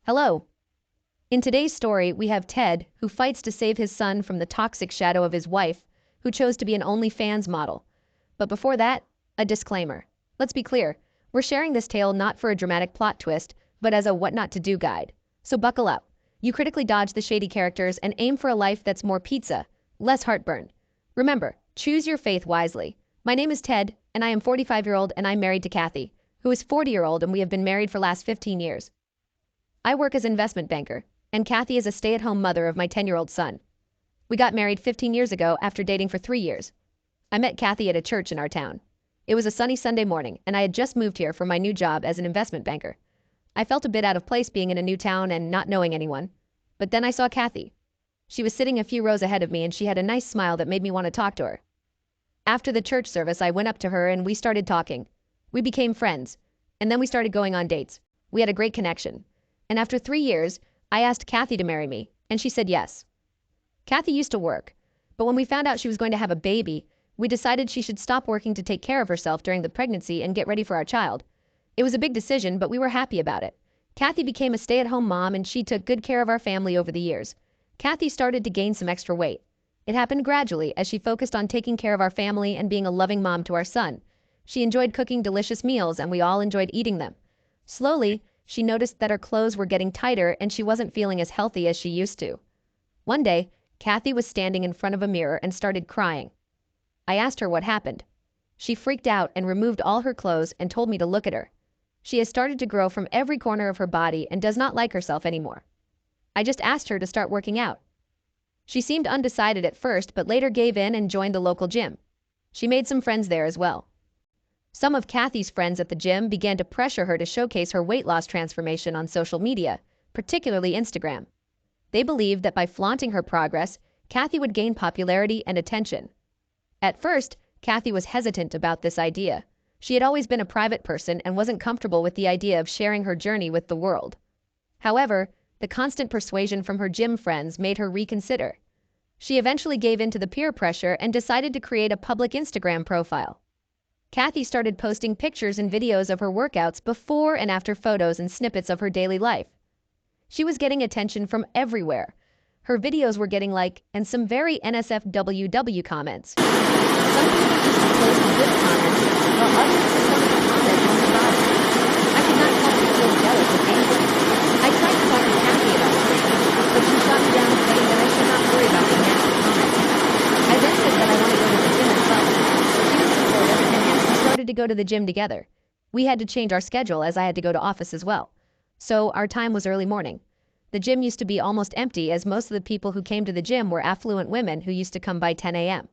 Hello. In today's story, we have Ted, who fights to save his son from the toxic shadow of his wife, who chose to be an OnlyFans model. But before that, a disclaimer. Let's be clear, we're sharing this tale not for a dramatic plot twist, but as a what not to do guide. So buckle up. You critically dodge the shady characters and aim for a life that's more pizza, less heartburn. Remember, choose your faith wisely. My name is Ted, and I am 45-year-old and I'm married to Kathy, who is 40-year-old and we have been married for last 15 years. I work as an investment banker, and Kathy is a stay-at-home mother of my 10-year-old son. We got married 15 years ago after dating for 3 years. I met Kathy at a church in our town. It was a sunny Sunday morning, and I had just moved here for my new job as an investment banker. I felt a bit out of place being in a new town and not knowing anyone. But then I saw Kathy. She was sitting a few rows ahead of me and she had a nice smile that made me want to talk to her. After the church service, I went up to her and we started talking. We became friends, and then we started going on dates. We had a great connection. And after 3 years, I asked Kathy to marry me, and she said yes. Kathy used to work, but when we found out she was going to have a baby, we decided she should stop working to take care of herself during the pregnancy and get ready for our child. It was a big decision, but we were happy about it. Kathy became a stay-at-home mom and she took good care of our family over the years. Kathy started to gain some extra weight. It happened gradually as she focused on taking care of our family and being a loving mom to our son. She enjoyed cooking delicious meals and we all enjoyed eating them. Slowly, she noticed that her clothes were getting tighter and she wasn't feeling as healthy as she used to. One day, Kathy was standing in front of a mirror and started crying. I asked her what happened. She freaked out and removed all her clothes and told me to look at her. She has started to grow from every corner of her body and does not like herself anymore. I just asked her to start working out. She seemed undecided at first, but later gave in and joined the local gym. She made some friends there as well. Some of Kathy's friends at the gym began to pressure her to showcase her weight loss transformation on social media, particularly Instagram. They believed that by flaunting her progress, Kathy would gain popularity and attention. At first, Kathy was hesitant about this idea. She had always been a private person and wasn't comfortable with the idea of sharing her journey with the world. However, the constant persuasion from her gym friends made her reconsider. She eventually gave in to the peer pressure and decided to create a public Instagram profile. Kathy started posting pictures and videos of her workouts, before and after photos and snippets of her daily life. She was getting attention from everywhere. Her videos were getting and some very NSFWW comments. Some people used to post good comments, while others just wanted to comment on her body. I could not help but feel jealous and angry. I tried to talk to Kathy about the thing, but she shot me down saying that I should not worry about the nasty comments. I then said that I want to go to the gym as well. She was supportive and hence we started to go to the gym together. We had to change our schedule as I had to go to office as well. So our time was early morning. The gym used to be almost empty as most of the people who came to the gym were affluent women who used to come by 10 a.m.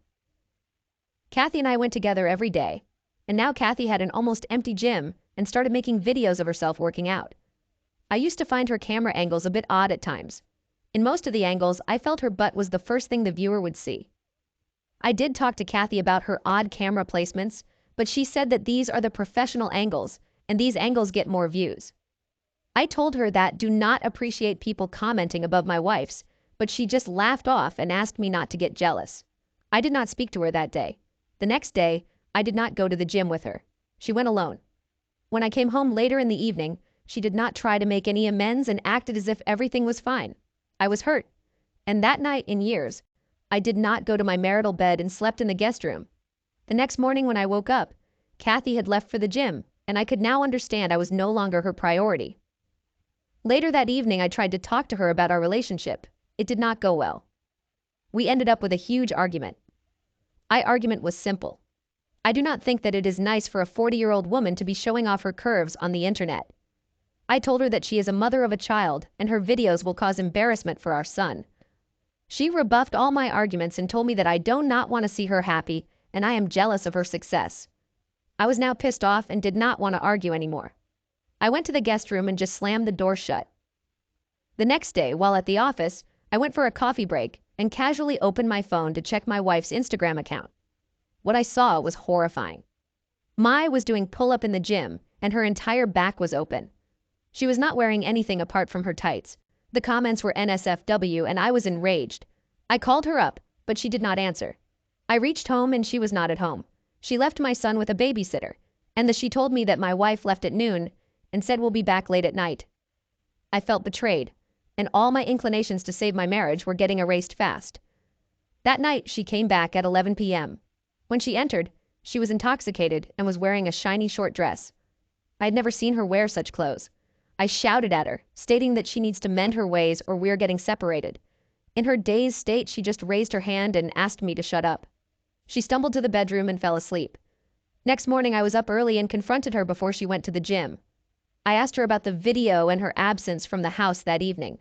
Kathy and I went together every day, and now Kathy had an almost empty gym and started making videos of herself working out. I used to find her camera angles a bit odd at times. In most of the angles, I felt her butt was the first thing the viewer would see. I did talk to Kathy about her odd camera placements, but she said that these are the professional angles, and these angles get more views. I told her that do not appreciate people commenting above my wife's, but she just laughed off and asked me not to get jealous. I did not speak to her that day. The next day, I did not go to the gym with her. She went alone. When I came home later in the evening, she did not try to make any amends and acted as if everything was fine. I was hurt. And that night in years, I did not go to my marital bed and slept in the guest room. The next morning when I woke up, Kathy had left for the gym, and I could now understand I was no longer her priority. Later that evening, I tried to talk to her about our relationship. It did not go well. We ended up with a huge argument. Our argument was simple. I do not think that it is nice for a 40-year-old woman to be showing off her curves on the internet. I told her that she is a mother of a child and her videos will cause embarrassment for our son. She rebuffed all my arguments and told me that I do not want to see her happy and I am jealous of her success. I was now pissed off and did not want to argue anymore. I went to the guest room and just slammed the door shut. The next day, while at the office, I went for a coffee break and casually opened my phone to check my wife's Instagram account. What I saw was horrifying. Mai was doing pull-up in the gym and her entire back was open. She was not wearing anything apart from her tights. The comments were NSFW and I was enraged. I called her up, but she did not answer. I reached home and she was not at home. She left my son with a babysitter, and she told me that my wife left at noon and said we'll be back late at night. I felt betrayed, and all my inclinations to save my marriage were getting erased fast. That night, she came back at 11 p.m. When she entered, she was intoxicated and was wearing a shiny short dress. I had never seen her wear such clothes. I shouted at her, stating that she needs to mend her ways or we're getting separated. In her dazed state, she just raised her hand and asked me to shut up. She stumbled to the bedroom and fell asleep. Next morning, I was up early and confronted her before she went to the gym. I asked her about the video and her absence from the house that evening.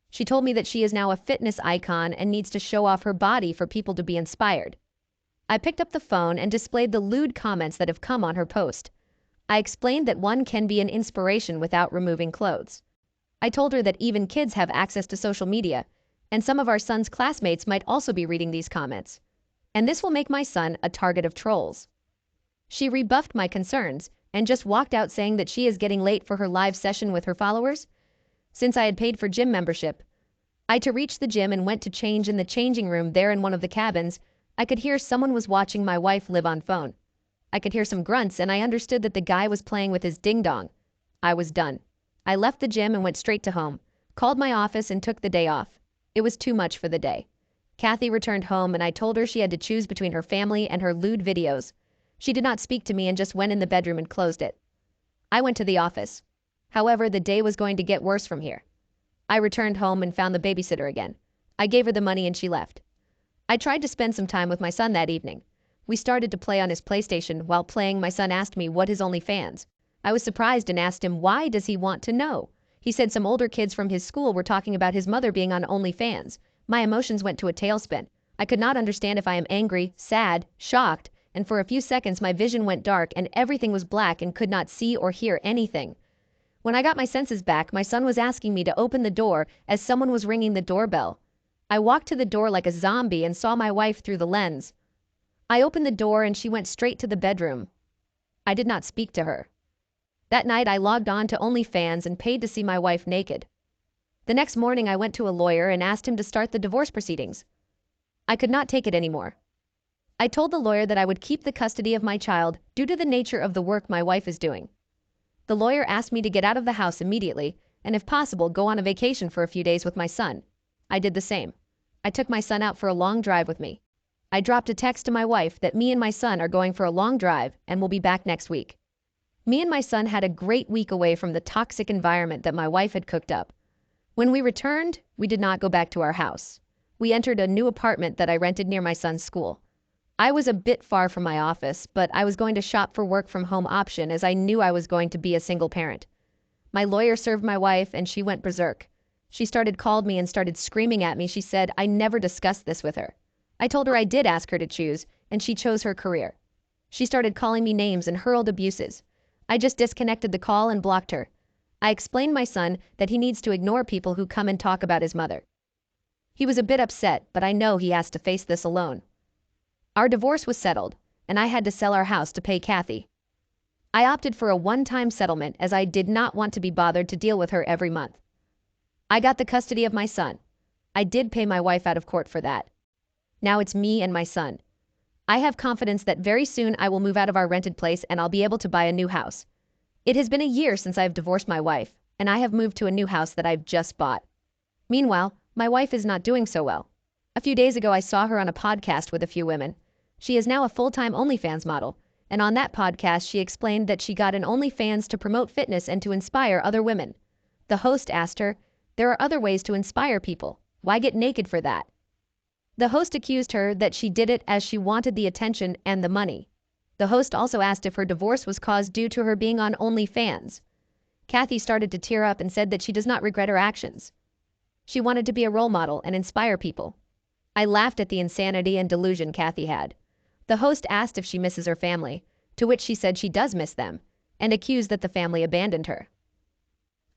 She told me that she is now a fitness icon and needs to show off her body for people to be inspired. I picked up the phone and displayed the lewd comments that have come on her post. I explained that one can be an inspiration without removing clothes. I told her that even kids have access to social media, and some of our son's classmates might also be reading these comments. And this will make my son a target of trolls. She rebuffed my concerns and just walked out saying that she is getting late for her live session with her followers. Since I had paid for gym membership, I to reach the gym and went to change in the changing room there in one of the cabins. I could hear someone was watching my wife live on phone. I could hear some grunts and I understood that the guy was playing with his ding-dong. I was done. I left the gym and went straight to home, called my office and took the day off. It was too much for the day. Kathy returned home and I told her she had to choose between her family and her lewd videos. She did not speak to me and just went in the bedroom and closed it. I went to the office. However, the day was going to get worse from here. I returned home and found the babysitter again. I gave her the money and she left. I tried to spend some time with my son that evening. We started to play on his PlayStation. While playing, my son asked me what his OnlyFans. I was surprised and asked him why does he want to know. He said some older kids from his school were talking about his mother being on OnlyFans. My emotions went to a tailspin. I could not understand if I am angry, sad, shocked, and for a few seconds my vision went dark and everything was black and could not see or hear anything. When I got my senses back, my son was asking me to open the door as someone was ringing the doorbell. I walked to the door like a zombie and saw my wife through the lens. I opened the door and she went straight to the bedroom. I did not speak to her. That night I logged on to OnlyFans and paid to see my wife naked. The next morning I went to a lawyer and asked him to start the divorce proceedings. I could not take it anymore. I told the lawyer that I would keep the custody of my child due to the nature of the work my wife is doing. The lawyer asked me to get out of the house immediately and if possible go on a vacation for a few days with my son. I did the same. I took my son out for a long drive with me. I dropped a text to my wife that me and my son are going for a long drive and will be back next week. Me and my son had a great week away from the toxic environment that my wife had cooked up. When we returned, we did not go back to our house. We entered a new apartment that I rented near my son's school. I was a bit far from my office, but I was going to shop for work from home option as I knew I was going to be a single parent. My lawyer served my wife and she went berserk. She called me and started screaming at me. She said I never discussed this with her. I told her I did ask her to choose, and she chose her career. She started calling me names and hurled abuses. I just disconnected the call and blocked her. I explained my son that he needs to ignore people who come and talk about his mother. He was a bit upset, but I know he has to face this alone. Our divorce was settled, and I had to sell our house to pay Kathy. I opted for a one-time settlement as I did not want to be bothered to deal with her every month. I got the custody of my son. I did pay my wife out of court for that. Now it's me and my son. I have confidence that very soon I will move out of our rented place and I'll be able to buy a new house. It has been a year since I have divorced my wife, and I have moved to a new house that I've just bought. Meanwhile, my wife is not doing so well. A few days ago I saw her on a podcast with a few women. She is now a full-time OnlyFans model, and on that podcast she explained that she got an OnlyFans to promote fitness and to inspire other women. The host asked her, "There are other ways to inspire people. Why get naked for that?" The host accused her that she did it as she wanted the attention and the money. The host also asked if her divorce was caused due to her being on OnlyFans. Kathy started to tear up and said that she does not regret her actions. She wanted to be a role model and inspire people. I laughed at the insanity and delusion Kathy had. The host asked if she misses her family, to which she said she does miss them, and accused that the family abandoned her.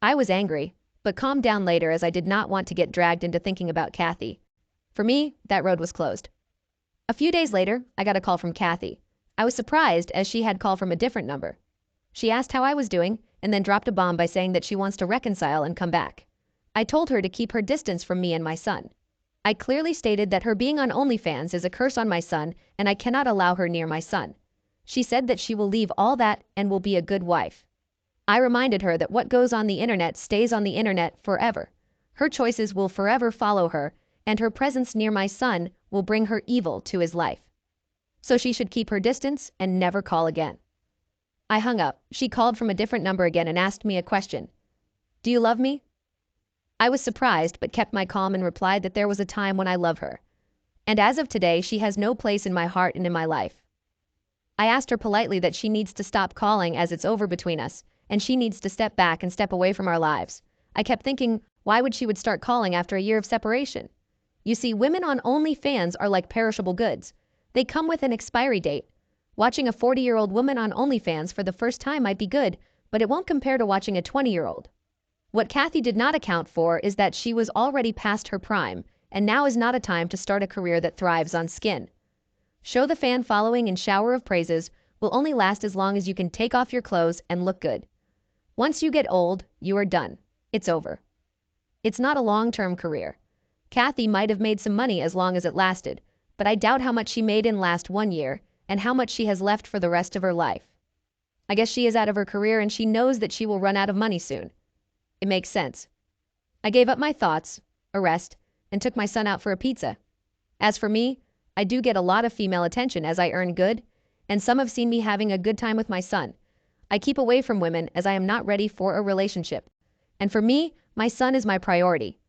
I was angry, but calmed down later as I did not want to get dragged into thinking about Kathy. For me, that road was closed. A few days later, I got a call from Kathy. I was surprised as she had called from a different number. She asked how I was doing and then dropped a bomb by saying that she wants to reconcile and come back. I told her to keep her distance from me and my son. I clearly stated that her being on OnlyFans is a curse on my son and I cannot allow her near my son. She said that she will leave all that and will be a good wife. I reminded her that what goes on the internet stays on the internet forever. Her choices will forever follow her, and her presence near my son will bring her evil to his life. So she should keep her distance and never call again. I hung up. She called from a different number again and asked me a question. Do you love me? I was surprised but kept my calm and replied that there was a time when I loved her. And as of today, she has no place in my heart and in my life. I asked her politely that she needs to stop calling as it's over between us, and she needs to step back and step away from our lives. I kept thinking, why would she start calling after a year of separation? You see, women on OnlyFans are like perishable goods. They come with an expiry date. Watching a 40-year-old woman on OnlyFans for the first time might be good, but it won't compare to watching a 20-year-old. What Kathy did not account for is that she was already past her prime, and now is not a time to start a career that thrives on skin. Show the fan following and shower of praises will only last as long as you can take off your clothes and look good. Once you get old, you are done. It's over. It's not a long-term career. Kathy might have made some money as long as it lasted, but I doubt how much she made in last 1 year and how much she has left for the rest of her life. I guess she is out of her career and she knows that she will run out of money soon. It makes sense. I gave up my thoughts, a rest, and took my son out for a pizza. As for me, I do get a lot of female attention as I earn good, and some have seen me having a good time with my son. I keep away from women as I am not ready for a relationship. And for me, my son is my priority.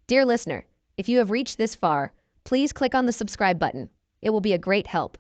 Dear listener, if you have reached this far, please click on the subscribe button. It will be a great help.